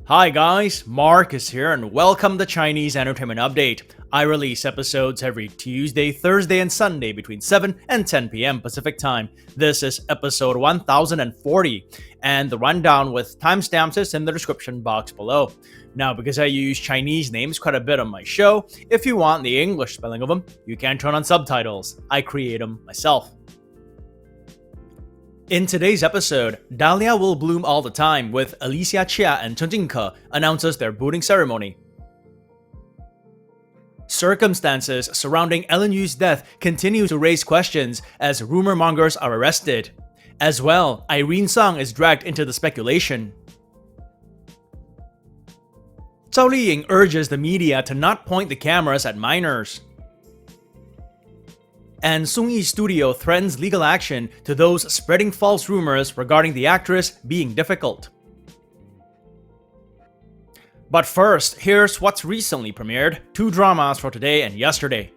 Hi guys, Marcus here and welcome to Chinese Entertainment Update. I release episodes every Tuesday, Thursday, and Sunday between 7 and 10 p.m. Pacific Time. This is episode 1040, and the rundown with timestamps is in the description box below. Now, because I use Chinese names quite a bit on my show, if you want the English spelling of them, you can turn on subtitles. I create them myself. In today's episode, Dahlia will bloom all the time with Alyssia, Chia, and Chen Jingke announces their booting ceremony. Circumstances surrounding Ellen Yu's death continue to raise questions as rumor mongers are arrested. As well, Ireine Song is dragged into the speculation. Zhao Liying urges the media to not point the cameras at minors. And Sung Yi Studio threatens legal action to those spreading false rumors regarding the actress being difficult. But first, here's what's recently premiered, 2 dramas for today and yesterday.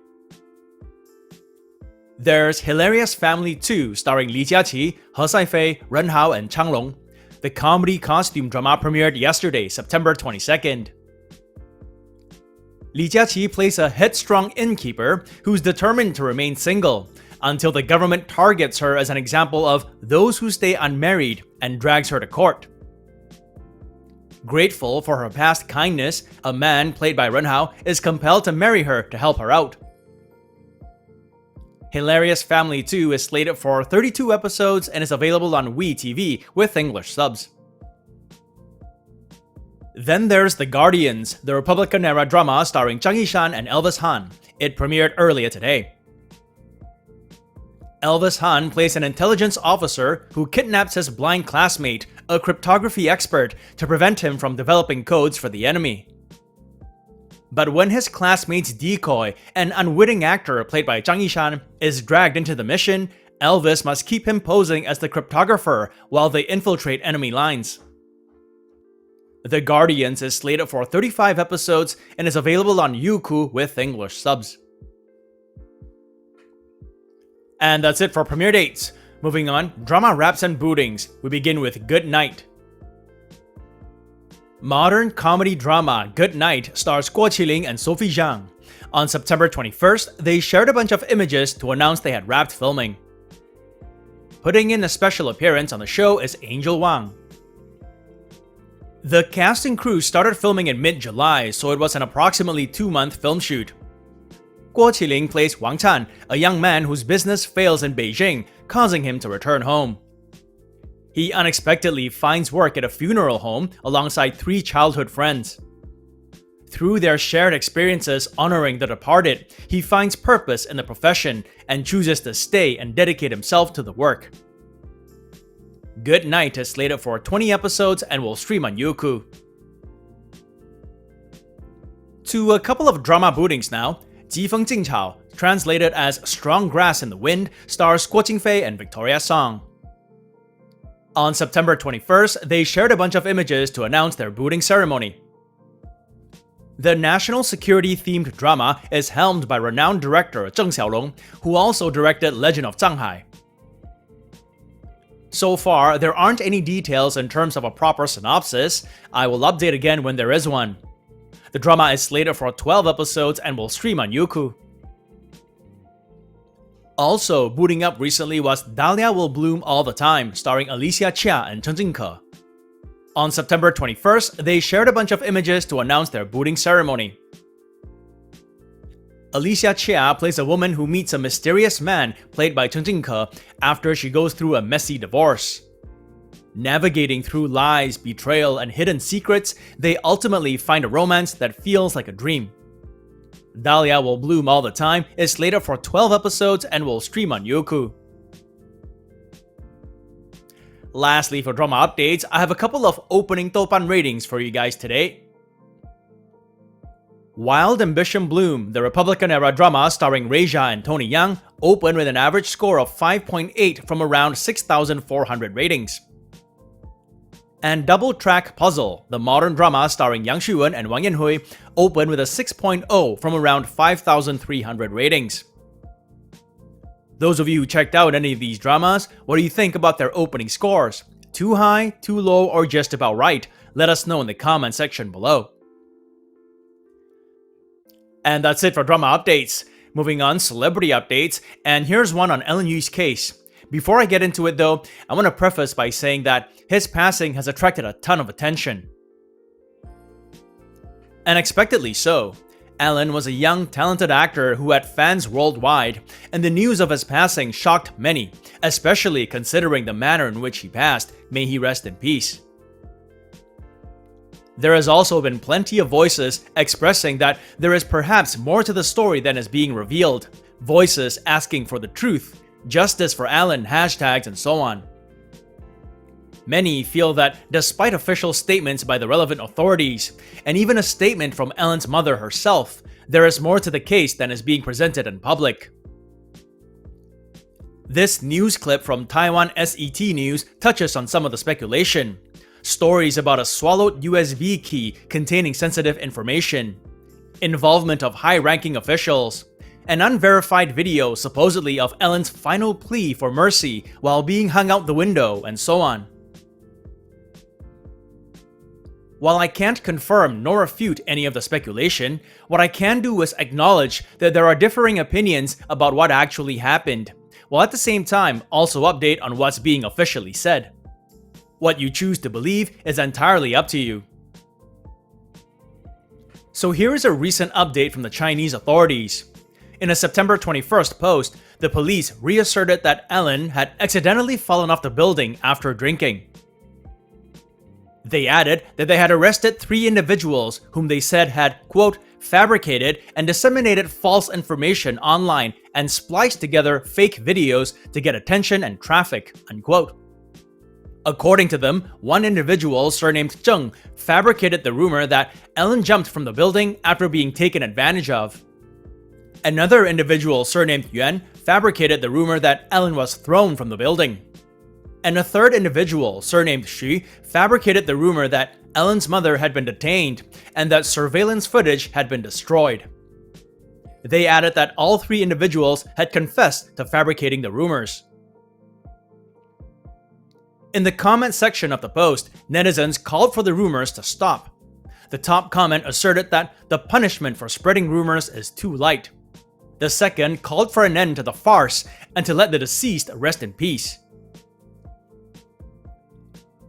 There's Hilarious Family 2 starring Li Jiaqi, He Saifei, Ren Hao, and Chang Long. The comedy costume drama premiered yesterday, September 22nd. Li Jiaqi plays a headstrong innkeeper who's determined to remain single, until the government targets her as an example of those who stay unmarried and drags her to court. Grateful for her past kindness, a man, played by Ren Hao, is compelled to marry her to help her out. Hilarious Family 2 is slated for 32 episodes and is available on WeTV with English subs. Then there's The Guardians, the Republican-era drama starring Zhang Yishan and Elvis Han. It premiered earlier today. Elvis Han plays an intelligence officer who kidnaps his blind classmate, a cryptography expert, to prevent him from developing codes for the enemy. But when his classmate's decoy, an unwitting actor played by Zhang Yishan, is dragged into the mission, Elvis must keep him posing as the cryptographer while they infiltrate enemy lines. The Guardians is slated for 35 episodes and is available on Youku with English subs. And that's it for premiere dates. Moving on, drama wraps and bootings. We begin with Good Night. Modern comedy drama Good Night stars Qilin and Sophie Zhang. On September 21st, they shared a bunch of images to announce they had wrapped filming. Putting in a special appearance on the show is Angel Wang. The cast and crew started filming in mid-July, so it was an approximately 2-month film shoot. Qilin plays Wang Chan, a young man whose business fails in Beijing, causing him to return home. He unexpectedly finds work at a funeral home alongside 3 childhood friends. Through their shared experiences honoring the departed, he finds purpose in the profession and chooses to stay and dedicate himself to the work. Good Night is slated for 20 episodes and will stream on Youku. To a couple of drama bootings now, Jifeng Jingchao, translated as Strong Grass in the Wind, stars Jingfei and Victoria Song. On September 21st, they shared a bunch of images to announce their booting ceremony. The national security-themed drama is helmed by renowned director Zheng Xiaolong, who also directed Legend of Shanghai. So far, there aren't any details in terms of a proper synopsis. I will update again when there is one. The drama is slated for 12 episodes and will stream on Youku. Also, booting up recently was Dahlia Will Bloom All the Time, starring Alyssia, Chia, and Chen Jingke. On September 21st, they shared a bunch of images to announce their booting ceremony. Alyssia Chia plays a woman who meets a mysterious man played by Chen Jingke after she goes through a messy divorce. Navigating through lies, betrayal, and hidden secrets, they ultimately find a romance that feels like a dream. Dahlia Will Bloom All the Time is slated for 12 episodes and will stream on Youku. Lastly, for drama updates, I have a couple of opening Douban ratings for you guys today. Wild Ambition Bloom, the Republican-era drama starring Reija and Tony Yang, opened with an average score of 5.8 from around 6,400 ratings. And Double Track Puzzle, the modern drama starring Yang Xuwen and Wang Yanhui, opened with a 6.0 from around 5,300 ratings. Those of you who checked out any of these dramas, what do you think about their opening scores? Too high, too low, or just about right? Let us know in the comment section below. And that's it for drama updates. Moving on, celebrity updates, and here's one on Ellen Yu's case. Before I get into it though, I want to preface by saying that his passing has attracted a ton of attention. Unexpectedly so. Allen was a young, talented actor who had fans worldwide, and the news of his passing shocked many, especially considering the manner in which he passed. May he rest in peace. There has also been plenty of voices expressing that there is perhaps more to the story than is being revealed, voices asking for the truth, justice for Allen, hashtags, and so on. Many feel that despite official statements by the relevant authorities, and even a statement from Ellen's mother herself, there is more to the case than is being presented in public. This news clip from Taiwan SET News touches on some of the speculation. Stories about a swallowed USB key containing sensitive information, involvement of high-ranking officials, an unverified video supposedly of Ellen's final plea for mercy while being hung out the window, and so on. While I can't confirm nor refute any of the speculation, what I can do is acknowledge that there are differing opinions about what actually happened, while at the same time also update on what's being officially said. What you choose to believe is entirely up to you. So here is a recent update from the Chinese authorities. In a September 21st post, the police reasserted that Ellen had accidentally fallen off the building after drinking. They added that they had arrested 3 individuals whom they said had, quote, fabricated and disseminated false information online and spliced together fake videos to get attention and traffic, unquote. According to them, one individual, surnamed Zhang, fabricated the rumor that Ellen jumped from the building after being taken advantage of. Another individual, surnamed Yuan, fabricated the rumor that Ellen was thrown from the building. And a third individual, surnamed Xu, fabricated the rumor that Ellen's mother had been detained and that surveillance footage had been destroyed. They added that all 3 individuals had confessed to fabricating the rumors. In the comment section of the post, netizens called for the rumors to stop. The top comment asserted that the punishment for spreading rumors is too light. The second called for an end to the farce and to let the deceased rest in peace.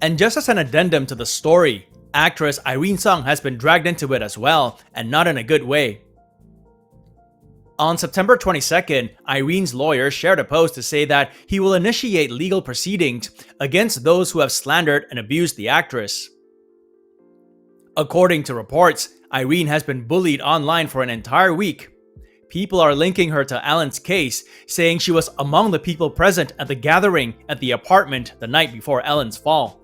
And just as an addendum to the story, actress Ireine Song has been dragged into it as well, and not in a good way. On September 22nd, Irene's lawyer shared a post to say that he will initiate legal proceedings against those who have slandered and abused the actress. According to reports, Ireine has been bullied online for an entire week. People are linking her to Allen's case, saying she was among the people present at the gathering at the apartment the night before Ellen's fall.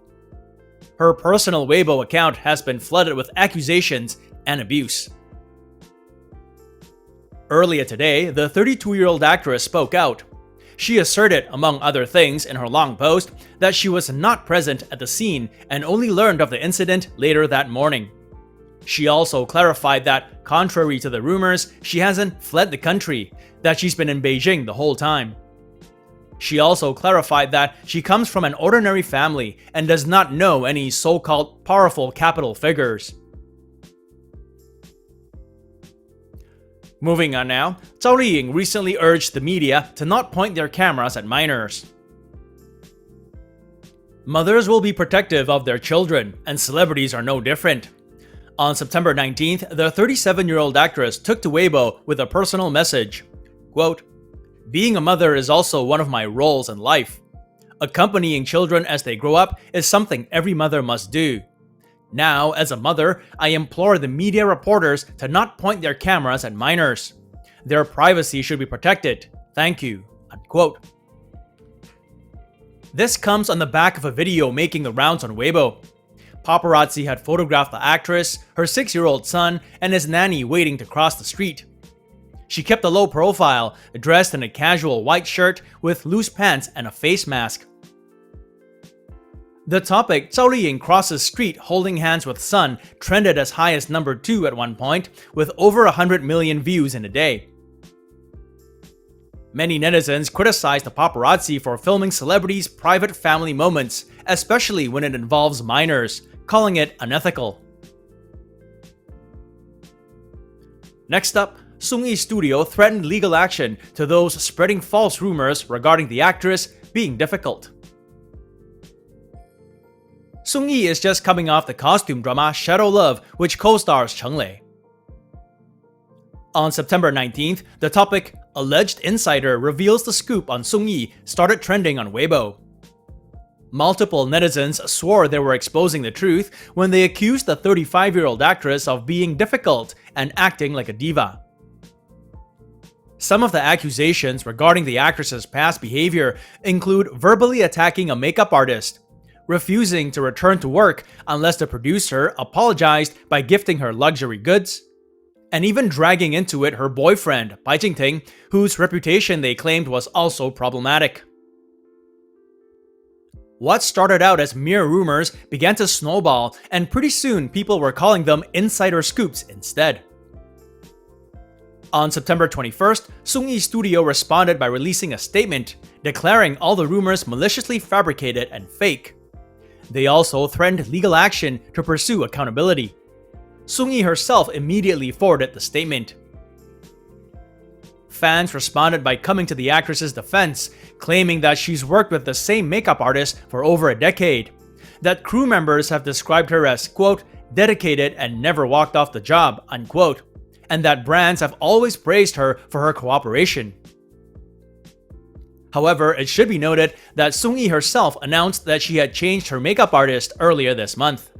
Her personal Weibo account has been flooded with accusations and abuse. Earlier today, the 32-year-old actress spoke out. She asserted, among other things in her long post, that she was not present at the scene and only learned of the incident later that morning. She also clarified that, contrary to the rumors, she hasn't fled the country, that she's been in Beijing the whole time. She also clarified that she comes from an ordinary family and does not know any so-called powerful capital figures. Moving on now, Zhao Liying recently urged the media to not point their cameras at minors. Mothers will be protective of their children, and celebrities are no different. On September 19th, the 37-year-old actress took to Weibo with a personal message. Quote, "Being a mother is also one of my roles in life. Accompanying children as they grow up is something every mother must do. Now, as a mother, I implore the media reporters to not point their cameras at minors. Their privacy should be protected. Thank you." Unquote. This comes on the back of a video making the rounds on Weibo. Paparazzi had photographed the actress, her 6-year-old son, and his nanny waiting to cross the street. She kept a low profile, dressed in a casual white shirt with loose pants and a face mask. The topic, Zhao Liying crosses street holding hands with son, trended as high as number 2 at one point, with over 100 million views in a day. Many netizens criticized the paparazzi for filming celebrities' private family moments, especially when it involves minors, calling it unethical. Next up, Sung-yi's studio threatened legal action to those spreading false rumors regarding the actress being difficult. Sung-yi is just coming off the costume drama Shadow Love, which co-stars Chen. On September 19th, the topic "Alleged Insider Reveals the Scoop on Sung-yi" started trending on Weibo. Multiple netizens swore they were exposing the truth when they accused the 35-year-old actress of being difficult and acting like a diva. Some of the accusations regarding the actress's past behavior include verbally attacking a makeup artist, refusing to return to work unless the producer apologized by gifting her luxury goods, and even dragging into it her boyfriend, Jingke, whose reputation they claimed was also problematic. What started out as mere rumors began to snowball, and pretty soon people were calling them insider scoops instead. On September 21st, Sung-yi's studio responded by releasing a statement declaring all the rumors maliciously fabricated and fake. They also threatened legal action to pursue accountability. Sung-yi herself immediately forwarded the statement. Fans responded by coming to the actress's defense, claiming that she's worked with the same makeup artist for over a decade, that crew members have described her as, quote, dedicated and never walked off the job, unquote, and that brands have always praised her for her cooperation. However, it should be noted that Sung-yi herself announced that she had changed her makeup artist earlier this month.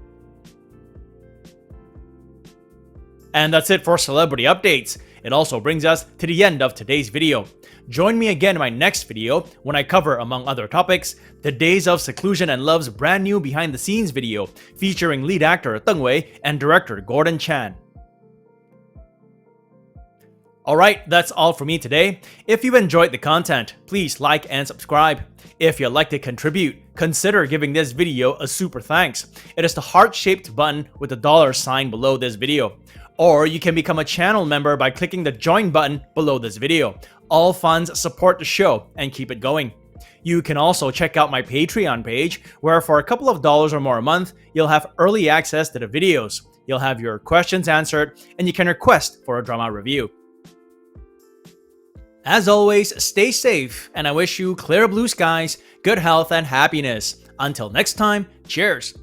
And that's it for celebrity updates. It also brings us to the end of today's video. Join me again in my next video when I cover, among other topics, the Days of Seclusion and Love's brand new behind the scenes video featuring lead actor Deng Wei and director Gordon Chan. Alright, that's all for me today. If you enjoyed the content, please like and subscribe. If you'd like to contribute, consider giving this video a super thanks. It is the heart-shaped button with the $sign below this video. Or you can become a channel member by clicking the join button below this video. All funds support the show and keep it going. You can also check out my Patreon page, where for a couple of dollars or more a month, you'll have early access to the videos. You'll have your questions answered, and you can request for a drama review. As always, stay safe, and I wish you clear blue skies, good health, and happiness. Until next time, cheers!